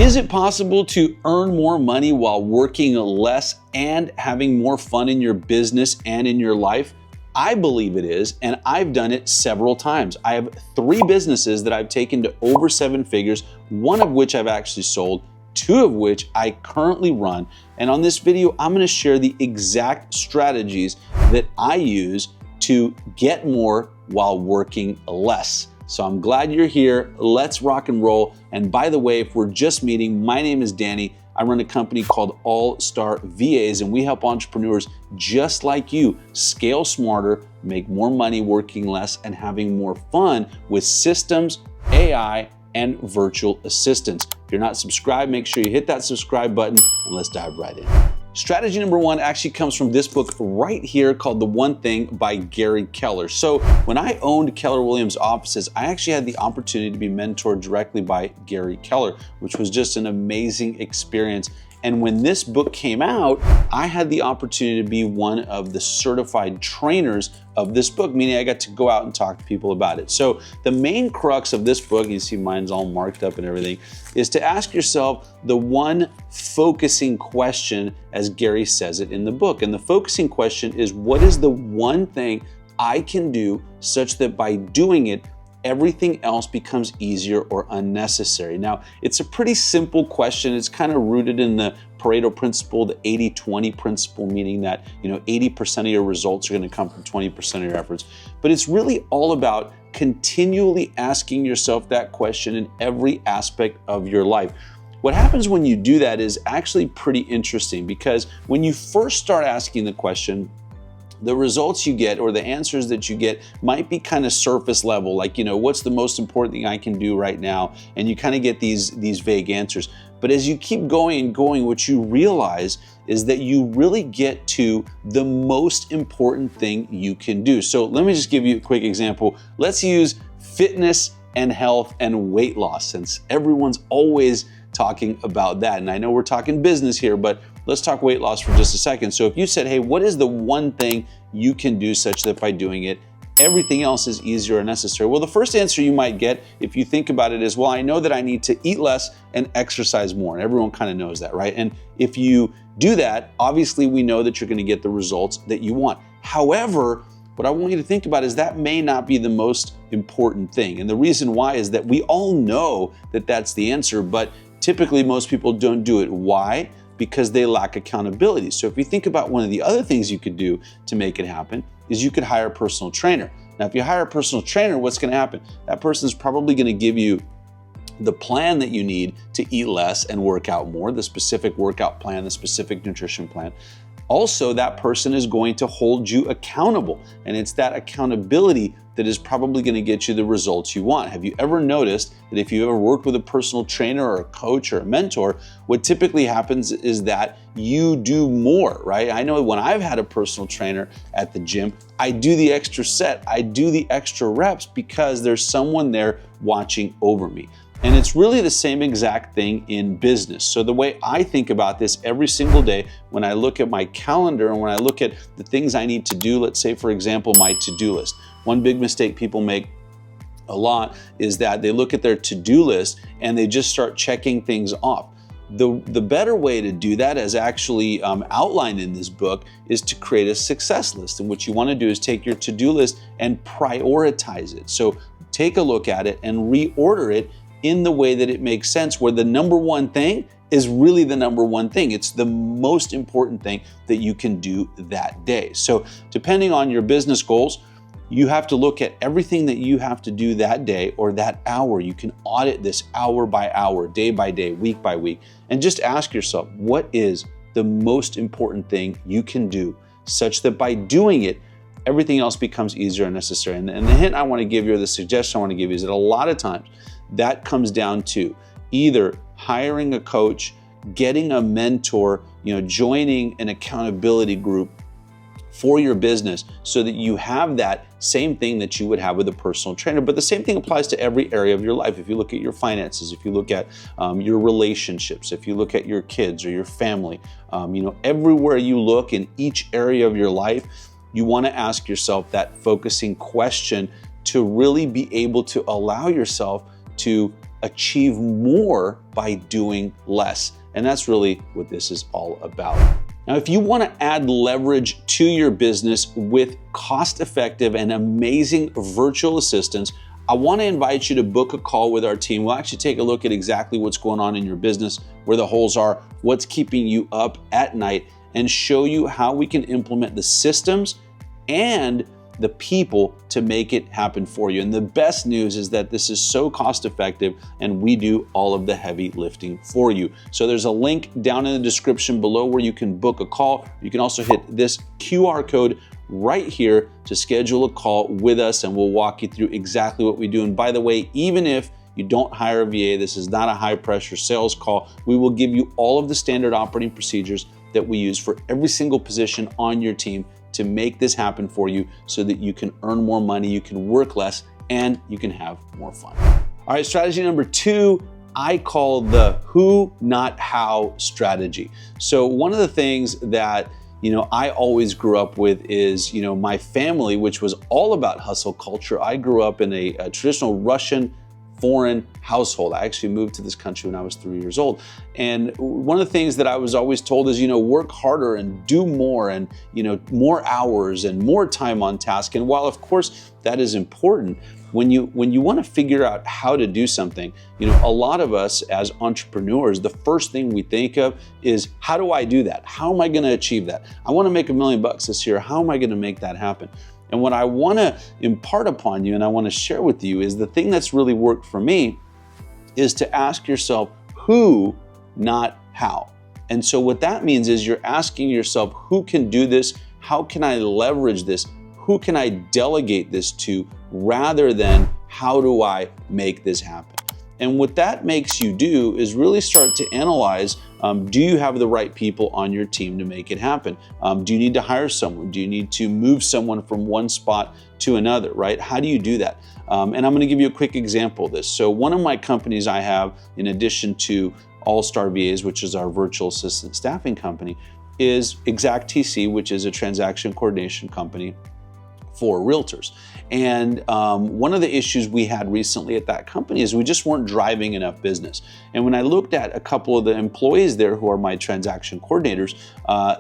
Is it possible to earn more money while working less and having more fun in your business and in your life? I believe it is, and I've done it several times. I have 3 businesses that I've taken to over 7 figures, one of which I've actually sold, 2 of which I currently run. And on this video, I'm going to share the exact strategies that I use to get more while working less. So I'm glad you're here. Let's rock and roll. And by the way, if we're just meeting, my name is Danny. I run a company called All Star VAs, and we help entrepreneurs just like you scale smarter, make more money working less, and having more fun with systems, AI, and virtual assistants. If you're not subscribed, make sure you hit that subscribe button, and let's dive right in. Strategy number 1 actually comes from this book right here called The One Thing by Gary Keller. So when I owned Keller Williams offices, I actually had the opportunity to be mentored directly by Gary Keller, which was just an amazing experience. And when this book came out, I had the opportunity to be one of the certified trainers of this book, meaning I got to go out and talk to people about it. So the main crux of this book, you see mine's all marked up and everything, is to ask yourself the one focusing question, as Gary says it in the book. And the focusing question is, what is the one thing I can do such that by doing it, everything else becomes easier or unnecessary? Now, it's a pretty simple question. It's kind of rooted in the Pareto principle, the 80-20 principle, meaning that 80% of your results are going to come from 20% of your efforts. But it's really all about continually asking yourself that question in every aspect of your life. What happens when you do that is actually pretty interesting, because when you first start asking the question, the results you get or the answers that you get might be kind of surface level, like, what's the most important thing I can do right now? And you kind of get these vague answers. But as you keep going and going, what you realize is that you really get to the most important thing you can do. So let me just give you a quick example. Let's use fitness and health and weight loss, since everyone's always talking about that. And I know we're talking business here, but let's talk weight loss for just a second. So if you said, hey, what is the one thing you can do such that by doing it, everything else is easier or necessary? Well, the first answer you might get, if you think about it, is, well, I know that I need to eat less and exercise more. And everyone kind of knows that, right? And if you do that, obviously we know that you're going to get the results that you want. However, what I want you to think about is that may not be the most important thing. And the reason why is that we all know that that's the answer, but typically most people don't do it. Why? Because they lack accountability. So if you think about one of the other things you could do to make it happen, is you could hire a personal trainer. Now, if you hire a personal trainer, what's going to happen? That person's probably going to give you the plan that you need to eat less and work out more, the specific workout plan, the specific nutrition plan. Also, that person is going to hold you accountable, and it's that accountability that is probably going to get you the results you want. Have you ever noticed that if you ever worked with a personal trainer or a coach or a mentor, what typically happens is that you do more, right? I know when I've had a personal trainer at the gym, I do the extra set, I do the extra reps because there's someone there watching over me. And it's really the same exact thing in business. So the way I think about this every single day, when I look at my calendar and when I look at the things I need to do, let's say, for example, my to-do list. One big mistake people make a lot is that they look at their to-do list and they just start checking things off. The better way to do that, as actually outlined in this book, is to create a success list. And what you want to do is take your to-do list and prioritize it. So take a look at it and reorder it in the way that it makes sense, where the number one thing is really the number one thing. It's the most important thing that you can do that day. So depending on your business goals, you have to look at everything that you have to do that day or that hour. You can audit this hour by hour, day by day, week by week, and just ask yourself, what is the most important thing you can do such that by doing it, everything else becomes easier and necessary? And the hint I want to give you, or the suggestion I want to give you, is that a lot of times that comes down to either hiring a coach, getting a mentor, joining an accountability group for your business so that you have that same thing that you would have with a personal trainer. But the same thing applies to every area of your life. If you look at your finances, if you look at your relationships, if you look at your kids or your family, everywhere you look in each area of your life, you want to ask yourself that focusing question to really be able to allow yourself to achieve more by doing less. And that's really what this is all about. Now, if you want to add leverage to your business with cost-effective and amazing virtual assistants, I want to invite you to book a call with our team. We'll actually take a look at exactly what's going on in your business, where the holes are, what's keeping you up at night, and show you how we can implement the systems and the people to make it happen for you. And the best news is that this is so cost effective and we do all of the heavy lifting for you. So there's a link down in the description below where you can book a call. You can also hit this QR code right here to schedule a call with us, and we'll walk you through exactly what we do. And by the way, even if you don't hire a VA, this is not a high pressure sales call. We will give you all of the standard operating procedures that we use for every single position on your team to make this happen for you so that you can earn more money, you can work less, and you can have more fun. All right, strategy number 2, I call the who, not how strategy. So one of the things that I always grew up with is, my family, which was all about hustle culture. I grew up in a traditional Russian foreign household. I actually moved to this country when I was 3 years old. And one of the things that I was always told is, work harder and do more and, more hours and more time on task. And while of course that is important, when you want to figure out how to do something, a lot of us as entrepreneurs, the first thing we think of is, how do I do that? How am I going to achieve that? I want to make $1 million this year. How am I going to make that happen? And what I want to impart upon you and I want to share with you is the thing that's really worked for me is to ask yourself who, not how. And so what that means is you're asking yourself, who can do this? How can I leverage this? Who can I delegate this to, rather than how do I make this happen? And what that makes you do is really start to analyze, do you have the right people on your team to make it happen? Do you need to hire someone? Do you need to move someone from one spot to another, right? How do you do that? And I'm gonna give you a quick example of this. So one of my companies I have, in addition to All-Star VAs, which is our virtual assistant staffing company, is ExactTC, which is a transaction coordination company for realtors. And one of the issues we had recently at that company is we just weren't driving enough business. And when I looked at a couple of the employees there who are my transaction coordinators,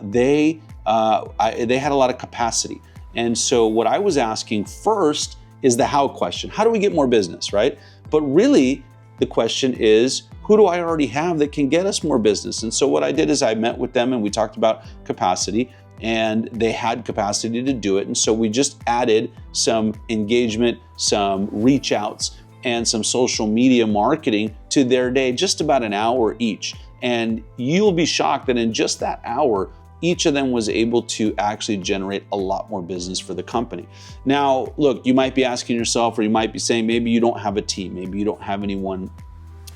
they had a lot of capacity. And so what I was asking first is the how question. How do we get more business, right? But really the question is, who do I already have that can get us more business? And so what I did is I met with them and we talked about capacity, and they had capacity to do it. And so we just added some engagement, some reach outs, and some social media marketing to their day, just about an hour each. And you'll be shocked that in just that hour, each of them was able to actually generate a lot more business for the company. Now, look, you might be asking yourself, or you might be saying, maybe you don't have a team, maybe you don't have anyone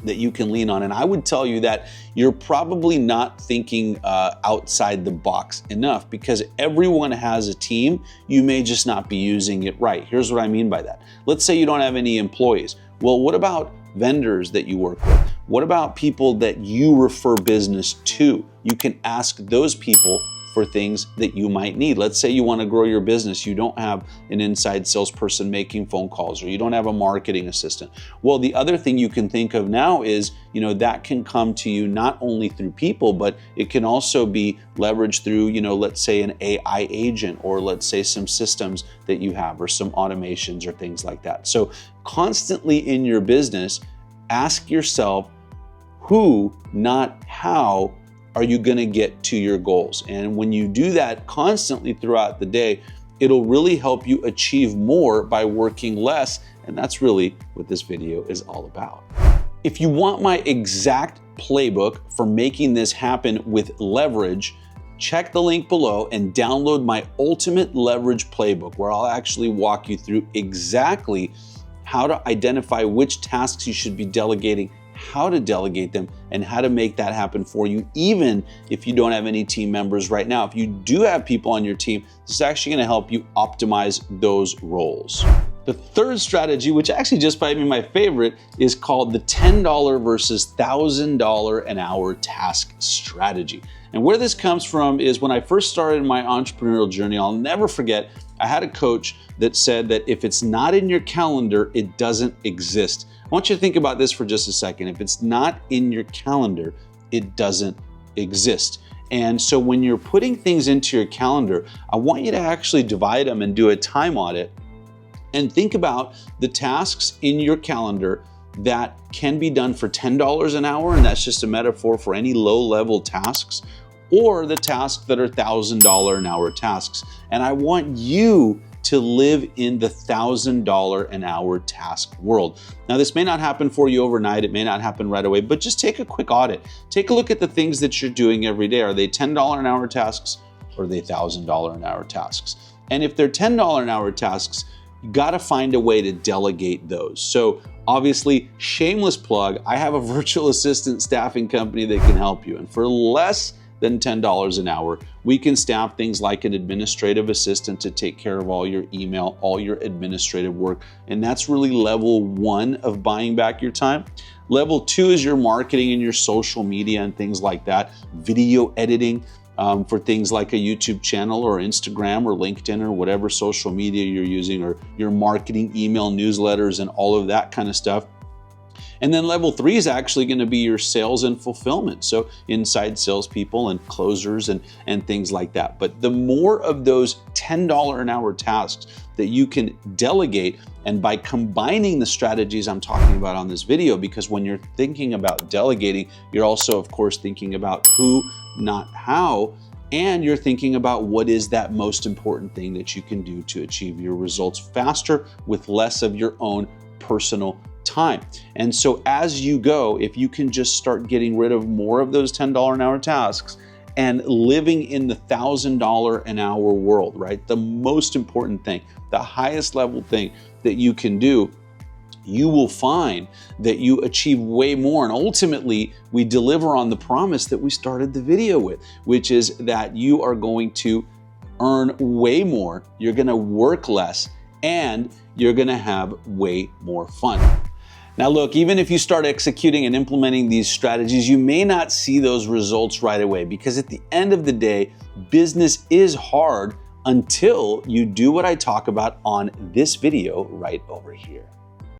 that you can lean on. And I would tell you that you're probably not thinking outside the box enough, because everyone has a team. You may just not be using it right. Here's what I mean by that. Let's say you don't have any employees. Well, what about vendors that you work with? What about people that you refer business to? You can ask those people for things that you might need. Let's say you want to grow your business. You don't have an inside salesperson making phone calls, or you don't have a marketing assistant. Well, the other thing you can think of now is, that can come to you not only through people, but it can also be leveraged through, let's say an AI agent, or let's say some systems that you have, or some automations or things like that. So constantly in your business, ask yourself, who, not how, are you going to get to your goals? And when you do that constantly throughout the day, it'll really help you achieve more by working less. And that's really what this video is all about. If you want my exact playbook for making this happen with leverage, check the link below and download my ultimate leverage playbook, where I'll actually walk you through exactly how to identify which tasks you should be delegating, how to delegate them, and how to make that happen for you, even if you don't have any team members right now. If you do have people on your team, this is actually going to help you optimize those roles. The third strategy, which actually just might be my favorite, is called the $10 versus $1,000 an hour task strategy. And where this comes from is when I first started my entrepreneurial journey, I'll never forget, I had a coach that said that if it's not in your calendar, it doesn't exist. want you to think about this for just a second. If it's not in your calendar, it doesn't exist. And so when you're putting things into your calendar, I want you to actually divide them and do a time audit and think about the tasks in your calendar that can be done for $10 an hour, and that's just a metaphor for any low-level tasks, or the tasks that are $1,000 an hour tasks. And I want you to live in the $1,000 an hour task world. Now, this may not happen for you overnight, it may not happen right away, but just take a quick audit. Take a look at the things that you're doing every day. Are they $10 an hour tasks, or are they $1,000 an hour tasks? And if they're $10 an hour tasks, you gotta find a way to delegate those. So obviously, shameless plug, I have a virtual assistant staffing company that can help you. And for less than $10 an hour, we can staff things like an administrative assistant to take care of all your email, all your administrative work. And that's really level 1 of buying back your time. Level 2 is your marketing and your social media and things like that. Video editing for things like a YouTube channel or Instagram or LinkedIn or whatever social media you're using, or your marketing, email, newsletters, and all of that kind of stuff. And then level 3 is actually going to be your sales and fulfillment. So inside salespeople and closers and things like that. But the more of those $10 an hour tasks that you can delegate, and by combining the strategies I'm talking about on this video, because when you're thinking about delegating, you're also, of course, thinking about who, not how, and you're thinking about what is that most important thing that you can do to achieve your results faster with less of your own personal time. And so as you go, if you can just start getting rid of more of those $10 an hour tasks and living in the $1,000 an hour world, right? The most important thing, the highest level thing that you can do, you will find that you achieve way more. And ultimately, we deliver on the promise that we started the video with, which is that you are going to earn way more, you're gonna work less, and you're gonna have way more fun. Now look, even if you start executing and implementing these strategies, you may not see those results right away, because at the end of the day, business is hard until you do what I talk about on this video right over here.